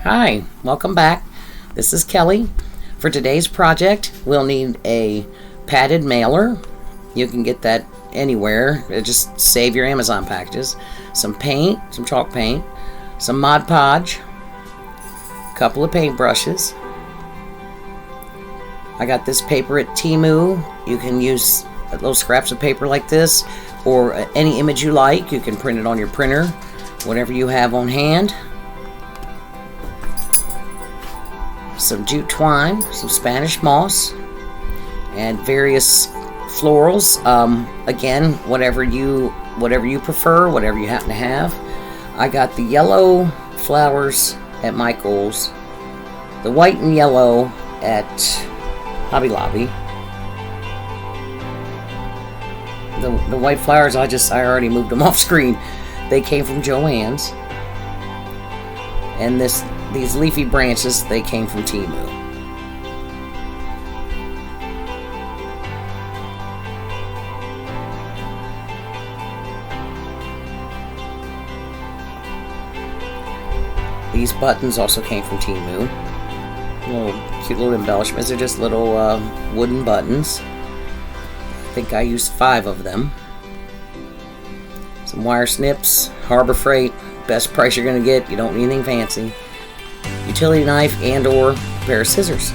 Hi, welcome back. This is Kelly. For today's project, we'll need a padded mailer. You can get that anywhere. Just save your Amazon packages. Some paint, some chalk paint, some Mod Podge, a couple of paint brushes. I got this paper at Temu. You can use little scraps of paper like this or any image you like. You can print it on your printer, whatever you have on hand. Some jute twine, some Spanish moss, and various florals. Again, whatever you prefer, whatever you happen to have. I got the yellow flowers at Michael's, the white and yellow at Hobby Lobby. The white flowers, I already moved them off screen. They came from Joann's. And these leafy branches, they came from Temu. These buttons also came from Temu. Cute little embellishments. They're just little wooden buttons. I think I used 5 of them. Some wire snips, Harbor Freight, best price you're going to get. You don't need anything fancy. Utility knife and or a pair of scissors.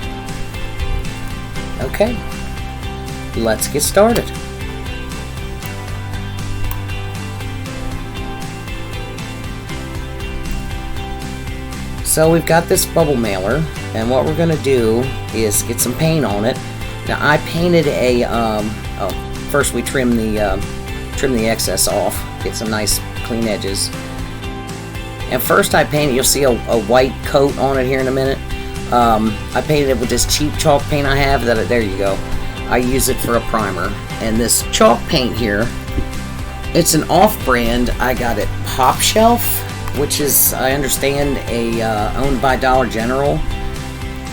Okay, let's get started. So we've got this bubble mailer, and what we're going to do is get some paint on it. Now I painted a first we trim the excess off, get some nice clean edges. And first I painted, you'll see a white coat on it here in a minute. I painted it with this cheap chalk paint I have. There you go. I use it for a primer. And this chalk paint here, it's an off-brand. I got it Pop Shelf, which is, I understand, owned by Dollar General.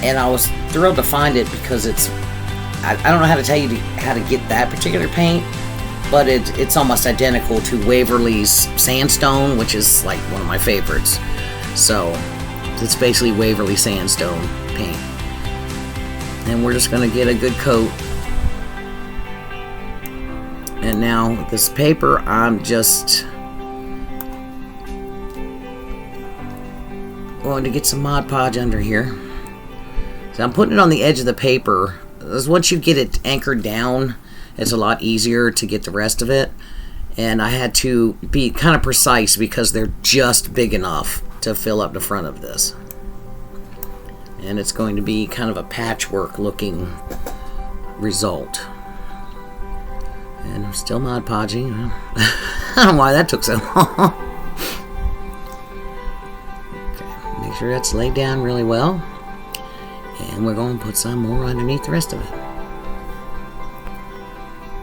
And I was thrilled to find it because it's, I don't know how to tell you how to get that particular paint, but it's almost identical to Waverly's Sandstone, which is like one of my favorites. So it's basically Waverly Sandstone paint. And we're just going to get a good coat. And now this paper, I'm just going to get some Mod Podge under here. So I'm putting it on the edge of the paper. Once you get it anchored down, it's a lot easier to get the rest of it. And I had to be kind of precise because they're just big enough to fill up the front of this. And it's going to be kind of a patchwork looking result. And I'm still Mod Podging. I don't know why that took so long. Okay, make sure that's laid down really well. And we're going to put some more underneath the rest of it.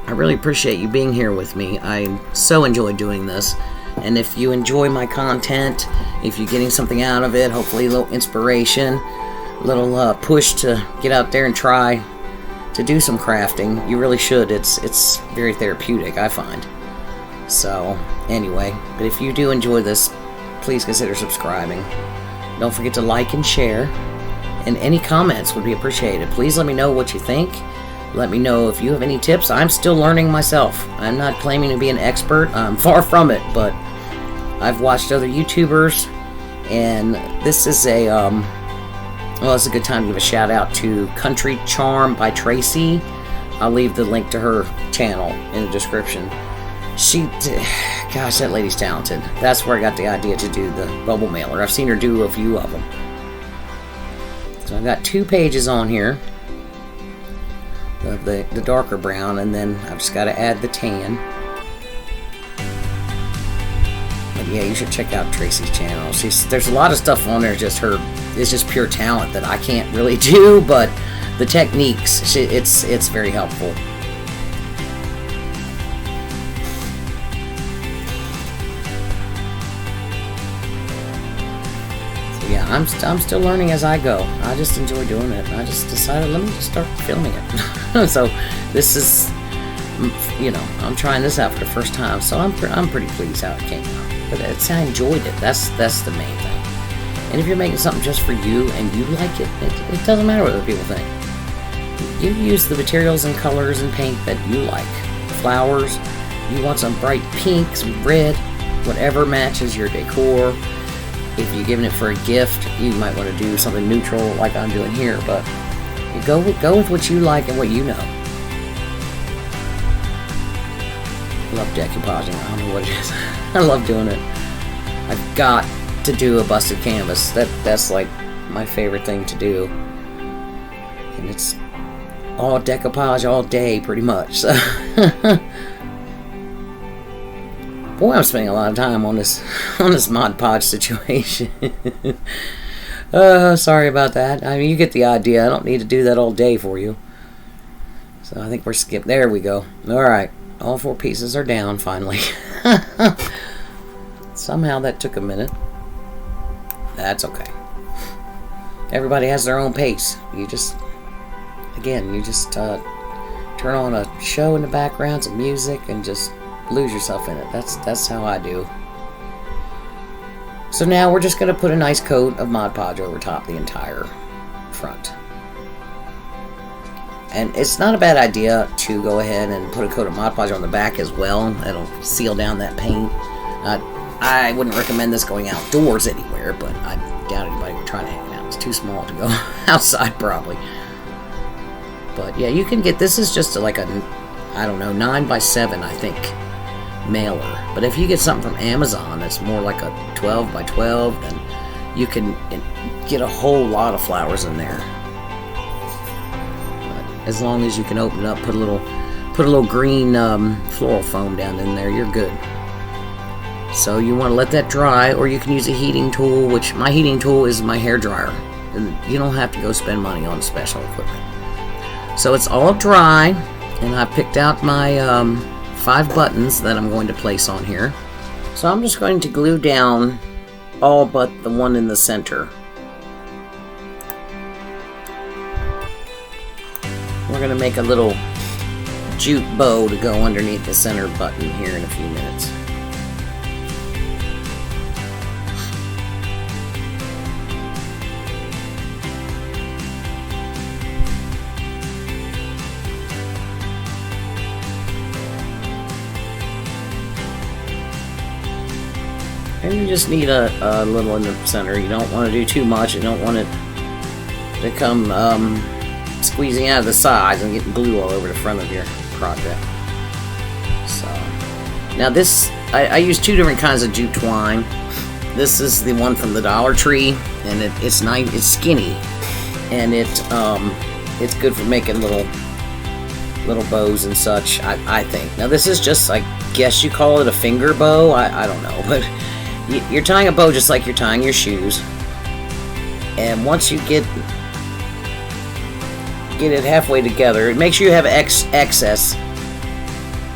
I really appreciate you being here with me. I so enjoy doing this. And if you enjoy my content, if you're getting something out of it, hopefully a little inspiration, a little push to get out there and try to do some crafting, you really should. It's very therapeutic, I find. So, anyway, but if you do enjoy this, please consider subscribing. Don't forget to like and share. And any comments would be appreciated. Please let me know what you think. Let me know if you have any tips. I'm still learning myself. I'm not claiming to be an expert. I'm far from it, but I've watched other YouTubers, and this is it's a good time to give a shout out to Country Charm by Tracy. I'll leave the link to her channel in the description. Gosh, that lady's talented. That's where I got the idea to do the bubble mailer. I've seen her do a few of them. So I've got 2 pages on here. The darker brown, and then I've just got to add the tan. But yeah, you should check out Tracy's channel. There's a lot of stuff on there. It's just pure talent that I can't really do, but the techniques, it's very helpful. Yeah, I'm still learning as I go. I just enjoy doing it. I just decided, let me just start filming it. So this is, I'm trying this out for the first time, so I'm pretty pleased how it came out. But I enjoyed it. That's the main thing. And if you're making something just for you and you like it, it doesn't matter what other people think. You use the materials and colors and paint that you like. Flowers, you want some bright pink, some red, whatever matches your decor. If you're giving it for a gift, you might want to do something neutral like I'm doing here, but you go with what you like and what you know. I love decoupaging. I don't know what it is. I love doing it. I've got to do a busted canvas. That's like my favorite thing to do. And it's all decoupage all day pretty much. So boy, I'm spending a lot of time on this Mod Podge situation. Sorry about that. I mean, you get the idea. I don't need to do that all day for you. So I think we're skipped. There we go. Alright. All 4 pieces are down finally. Somehow that took a minute. That's okay. Everybody has their own pace. You just turn on a show in the background, some music, and just lose yourself in it. That's how I do. So now we're just going to put a nice coat of Mod Podge over top the entire front. And it's not a bad idea to go ahead and put a coat of Mod Podge on the back as well. It'll seal down that paint. I wouldn't recommend this going outdoors anywhere, but I doubt anybody would try to hang it out. It's too small to go outside probably. But yeah, you can get, this is just like a, I don't know, 9x7 I think mailer. But if you get something from Amazon that's more like a 12x12, then you can get a whole lot of flowers in there. As long as you can open it up, put a little green floral foam down in there, you're good. So you want to let that dry, or you can use a heating tool, which my heating tool is my hair dryer. And you don't have to go spend money on special equipment. So it's all dry, and I picked out my 5 buttons that I'm going to place on here. So I'm just going to glue down all but the one in the center. We're going to make a little jute bow to go underneath the center button here in a few minutes. And you just need a little in the center. You don't want to do too much. You don't want it to come squeezing out of the sides and getting glue all over the front of your project. So now this, I use 2 different kinds of jute twine. This is the one from the Dollar Tree, and it's nice, it's skinny, and it's good for making little bows and such. I think. Now this is just, I guess you call it a finger bow. I don't know, but you're tying a bow just like you're tying your shoes. And once you get it halfway together, make sure you have excess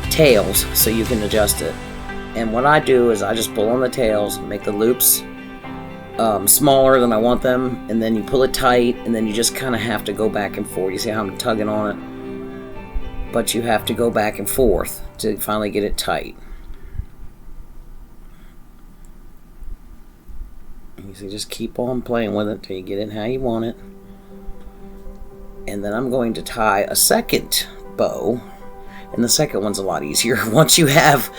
tails so you can adjust it. And what I do is I just pull on the tails, make the loops smaller than I want them, and then you pull it tight, and then you just kind of have to go back and forth. You see how I'm tugging on it? But you have to go back and forth to finally get it tight. You see, just keep on playing with it till you get it how you want it. And then I'm going to tie a second bow, and the second one's a lot easier. Once you have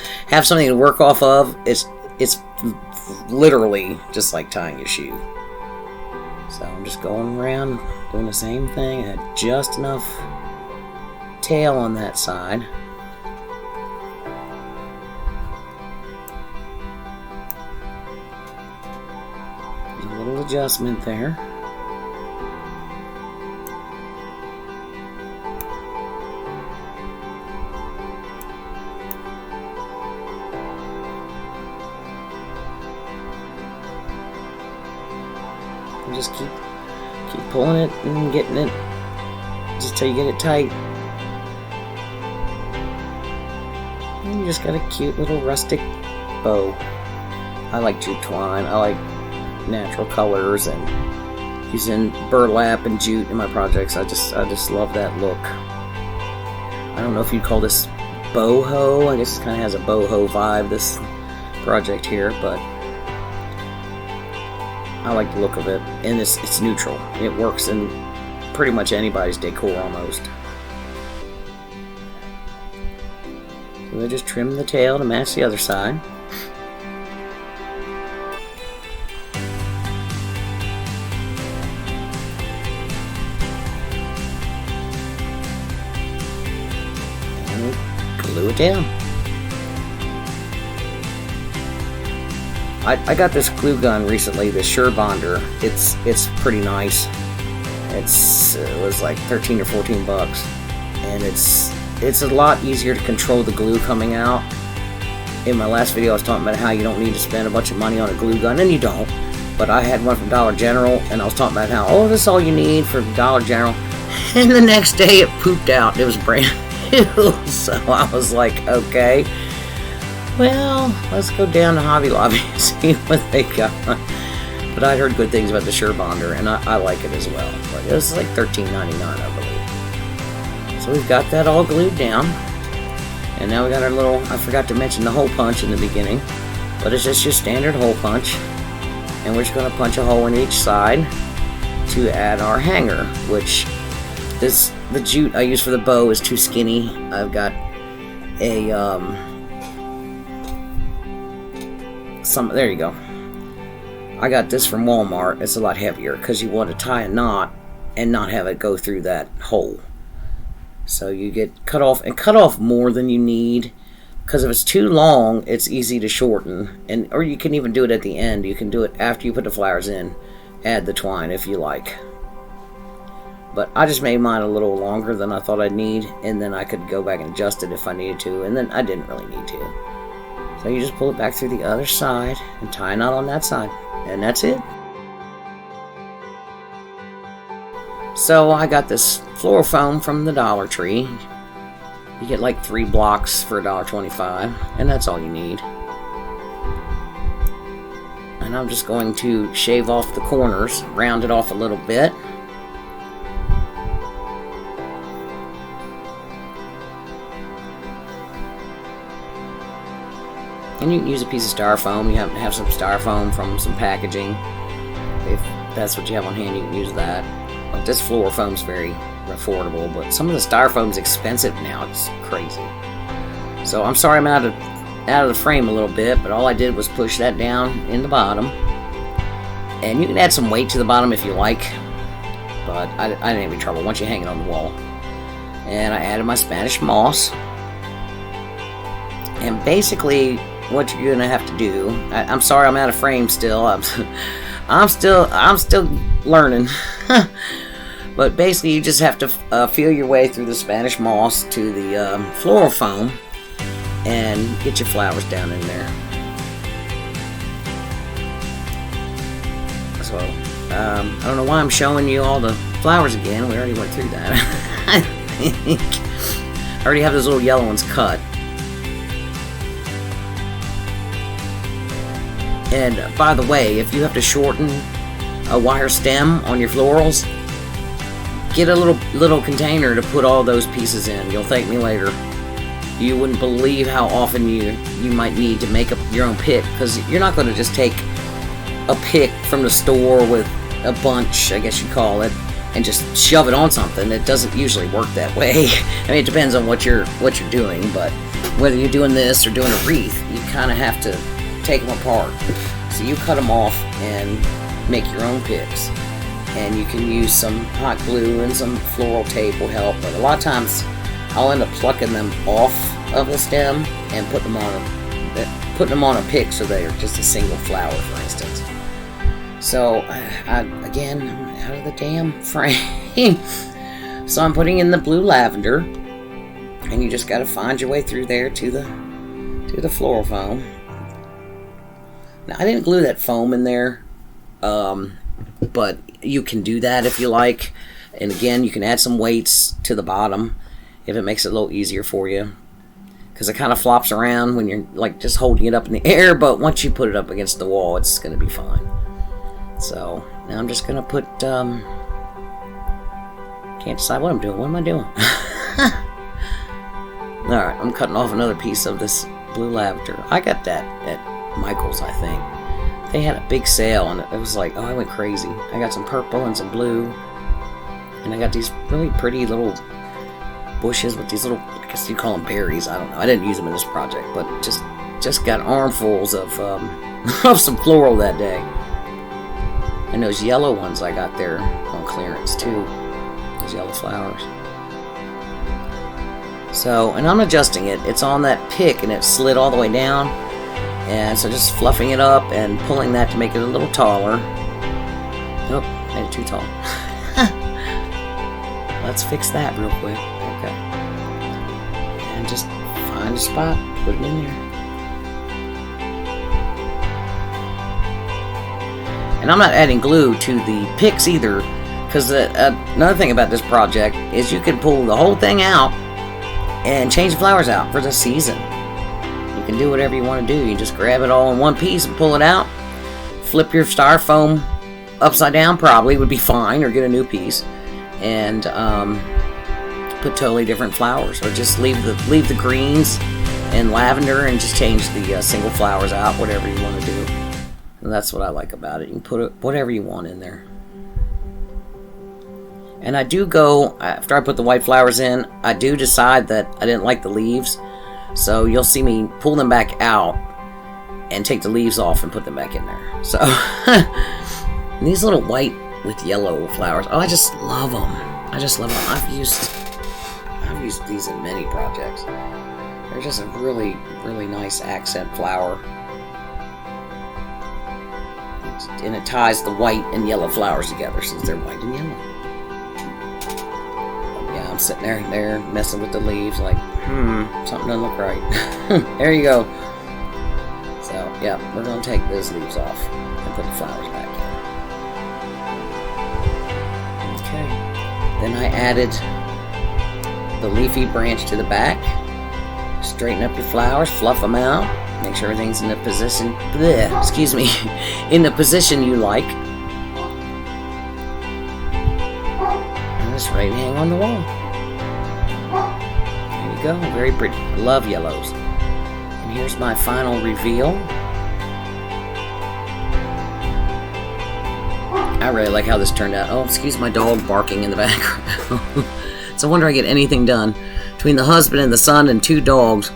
something to work off of, it's literally just like tying your shoe. So I'm just going around doing the same thing. I had just enough tail on that side. A little adjustment there. And just keep pulling it and getting it just till you get it tight. And you just got a cute little rustic bow. I like jute twine. I like natural colors and using burlap and jute in my projects. I just love that look. I don't know if you'd call this boho. I guess it kind of has a boho vibe, this project here, but I like the look of it, and it's neutral. It works in pretty much anybody's decor almost. So I just trim the tail to match the other side. And glue it down. I got this glue gun recently, the Sure Bonder. It's pretty nice. It was like 13 or 14 bucks, and it's a lot easier to control the glue coming out. In my last video I was talking about how you don't need to spend a bunch of money on a glue gun, and you don't. But I had one from Dollar General, and I was talking about how, oh, this is all you need for Dollar General, and the next day it pooped out. It was brand new. So I was like, okay, well, let's go down to Hobby Lobby and see what they got. But I heard good things about the Sure Bonder, and I like it as well. But it was like $13.99, I believe. So we've got that all glued down. And now we got our little, I forgot to mention the hole punch in the beginning, but it's just your standard hole punch. And we're just going to punch a hole in each side to add our hanger, which the jute I use for the bow is too skinny. I've got a, there you go. I got this from Walmart. It's a lot heavier because you want to tie a knot and not have it go through that hole. So you get cut off more than you need, because if it's too long, it's easy to shorten. Or you can even do it at the end. You can do it after you put the flowers in. Add the twine if you like. But I just made mine a little longer than I thought I'd need, and then I could go back and adjust it if I needed to, and then I didn't really need to. So you just pull it back through the other side and tie a knot on that side. And that's it. So I got this floral foam from the Dollar Tree. You get like 3 blocks for $1.25, and that's all you need. And I'm just going to shave off the corners, round it off a little bit. And you can use a piece of styrofoam. You happen to have some styrofoam from some packaging. If that's what you have on hand, you can use that. But this floral foam's very affordable, but some of the styrofoam's expensive now. It's crazy. So I'm sorry I'm out of the frame a little bit, but all I did was push that down in the bottom. And you can add some weight to the bottom if you like, but I didn't have any trouble once you hang it on the wall. And I added my Spanish moss. And basically, what you're gonna have to do, I'm sorry I'm out of frame still. I'm still learning. But basically, you just have to feel your way through the Spanish moss to the floral foam and get your flowers down in there. So I don't know why I'm showing you all the flowers again. We already went through that. I think I already have those little yellow ones cut. And by the way, if you have to shorten a wire stem on your florals, get a little container to put all those pieces in. You'll thank me later. You wouldn't believe how often you might need to make up your own pick, because you're not going to just take a pick from the store with a bunch, I guess you'd call it, and just shove it on something. It doesn't usually work that way. I mean, it depends on what you're doing, but whether you're doing this or doing a wreath, you kind of have to take them apart. So you cut them off and make your own picks. And you can use some hot glue and some floral tape will help, but a lot of times I'll end up plucking them off of the stem and putting them on a pick so they're just a single flower, for instance. So again, I'm out of the damn frame. So I'm putting in the blue lavender, and you just got to find your way through there to the floral foam. Now, I didn't glue that foam in there, but you can do that if you like. And again, you can add some weights to the bottom if it makes it a little easier for you, because it kind of flops around when you're like just holding it up in the air, but once you put it up against the wall, it's going to be fine. So now I'm just going to put, can't decide what I'm doing. What am I doing? Alright, I'm cutting off another piece of this blue lavender. I got that at Michael's, I think. they had a big sale, and it was like, oh, I went crazy. I got some purple and some blue, and I got these really pretty little bushes with these little, I guess you call them berries. I don't know. I didn't use them in this project, but just got armfuls of of some floral that day. And those yellow ones I got there on clearance too. Those yellow flowers. So, and I'm adjusting it. It's on that pick, and it slid all the way down. And so just fluffing it up and pulling that to make it a little taller. Nope, made it too tall. Let's fix that real quick. Okay. And just find a spot, put it in there. And I'm not adding glue to the picks either, because another thing about this project is you can pull the whole thing out and change the flowers out for the season. You can do whatever you want to do. You just grab it all in one piece and pull it out. Flip your styrofoam upside down, probably would be fine, or get a new piece, and put totally different flowers, or just leave the greens and lavender and just change the single flowers out, whatever you want to do. And that's what I like about it. You can put whatever you want in there. And I do go, after I put the white flowers in, I do decide that I didn't like the leaves. So you'll see me pull them back out and take the leaves off and put them back in there. So these little white with yellow flowers, oh, I just love them. I just love them. I've used these in many projects. They're just a really, really nice accent flower. And it ties the white and yellow flowers together since they're white and yellow. Yeah, I'm sitting there messing with the leaves like, something doesn't look right. There you go. So, yeah, we're going to take those leaves off and put the flowers back in. Okay. Then I added the leafy branch to the back. Straighten up your flowers, fluff them out. Make sure everything's in the position, in the position you like. And it's ready to hang on the wall. There you go, very pretty. I love yellows. And here's my final reveal. I really like how this turned out. Oh, excuse my dog barking in the background. It's a wonder I get anything done. Between the husband and the son and 2 dogs,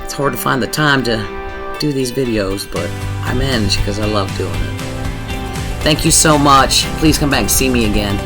it's hard to find the time to do these videos, but I manage because I love doing it. Thank you so much. Please come back and see me again.